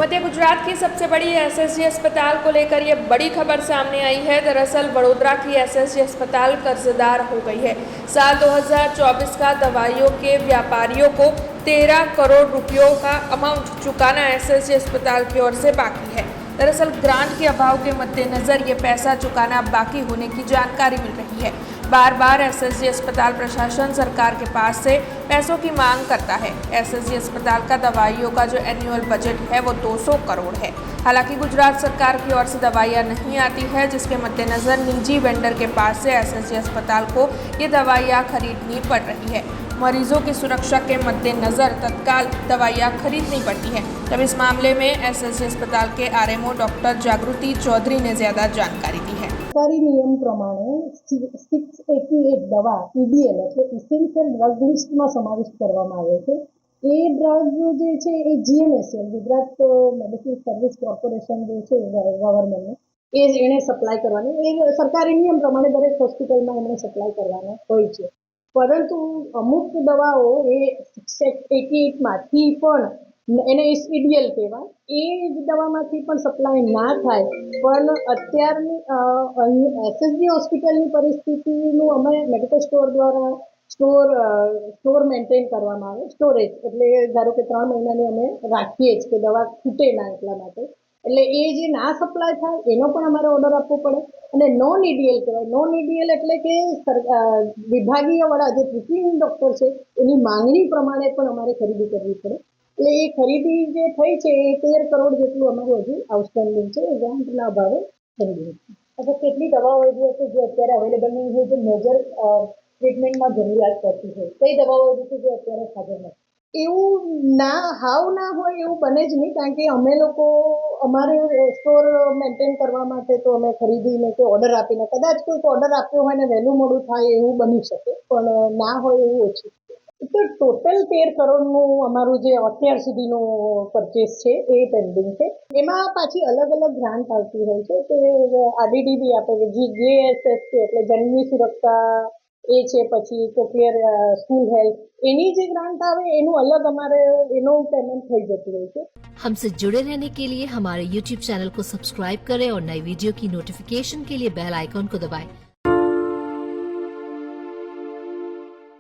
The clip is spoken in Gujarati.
मध्य गुजरात की सबसे बड़ी एसएसजी अस्पताल को लेकर ये बड़ी खबर सामने आई है। दरअसल वडोदरा की एसएसजी अस्पताल कर्जदार हो गई है। साल 2024 का दवाइयों के व्यापारियों को 13 करोड़ रुपयों का अमाउंट चुकाना एसएसजी अस्पताल की ओर से बाकी है। दरअसल ग्रांट के अभाव के मद्देनजर ये पैसा चुकाना बाकी होने की जानकारी मिल रही है। बार बार एसएसजी अस्पताल प्रशासन सरकार के पास से पैसों की मांग करता है। एसएसजी अस्पताल का दवाइयों का जो एनुअल बजट है वो 200 करोड़ है। हालांकि गुजरात सरकार की ओर से दवाइयां नहीं आती है, जिसके मद्देनजर निजी वेंडर के पास से एसएसजी अस्पताल को ये दवाइयां खरीदनी पड़ रही है। मरीजों की सुरक्षा के मद्देनजर तत्काल दवाइयां खरीदनी पड़ती है। तब इस मामले में एसएसजी अस्पताल के आरएमओ डॉक्टर जागृति चौधरी ने ज्यादा जानकारी दी है। सरकारी नियम प्रमाणे 688 दवा ईडीएल એટલે ઇસેન્શિયલ ડ્રગ લિસ્ટમાં સમાવિષ્ટ કરવામાં આવે છે। એ ડ્રગ જે છે એ જીએમએસએલ ગુજરાત મેડિસિન સર્વિસ કોર્પોરેશન જે છે ગવર્મેન્ટને એને સપ્લાય કરવાની એ સરકારી નિયમ પ્રમાણે દરેક હોસ્પિટલમાં એમને સપ્લાય કરવાનો હોય છે। પરંતુ અમુક દવાઓ એ 688 માંથી પણ એને ઈડીએલ કહેવાય એ દવામાંથી પણ સપ્લાય ના થાય પણ અત્યારની એસએસજી હોસ્પિટલની પરિસ્થિતિનું અમે મેડિકલ સ્ટોર દ્વારા સ્ટોર મેન્ટેન કરવામાં આવે સ્ટોરેજ એટલે ધારો કે 3 મહિનાની અમે રાખીએ જ કે દવા ખૂટે ના એટલા માટે એટલે એ જે ના સપ્લાય થાય એનો પણ અમારે ઓર્ડર આપવો પડે અને નોન ઈડીએલ કહેવાય। નોન ઈડીએલ એટલે કે વિભાગીય વડા જે ટ્રીટિંગ ડૉક્ટર છે એની માંગણી પ્રમાણે પણ અમારે ખરીદી કરવી પડે। એટલે એ ખરીદી જે થઈ છે એ 13 કરોડ જેટલું અમારું હજુ આઉટસ્ટેન્ડિંગ છે એ ગ્રાન્ટના અભાવે ખરીદી નથી। अच्छा, કેટલી દવાઓ એવી હશે જે અત્યારે અવેલેબલ નહીં હોય, જે મેજર ટ્રીટમેન્ટમાં જરૂરિયાત પડતી હોય? કઈ દવાઓ એવી છે જે અત્યારે હાજર નથી? એવું ના હાવ ના હોય એવું બને જ નહીં, કારણ કે અમે લોકો અમારે સ્ટોર મેન્ટેન કરવા માટે તો અમે ખરીદીને કે ઓર્ડર આપીને કદાચ કોઈક ઓર્ડર આપ્યો હોય ને વહેલું મોડું થાય એવું બની શકે પણ ના હોય એવું ઓછું। તો ટોટલ 13 કરોડનું અમારું જે અત્યાર સુધીનું પરચેસ છે એ પેન્ડિંગ છે। એમાં પાછી અલગ અલગ ગ્રાન્ટ આવતી હોય છે કે આરડીડીબી આપે કે જીએસએસ છે એટલે જનની સુરક્ષા એ છે, પછી કોક્લિયર સ્કૂલ હેલ્થ એની જે ग्रांट आवे एनु अलग हमारे एनो पेमेंट થઈ જતું હોય છે। हमसे जुड़े रहने के लिए हमारे YouTube चैनल को सब्सक्राइब करें और नई वीडियो की नोटिफिकेशन के लिए बेल आइकॉन को दबाएं।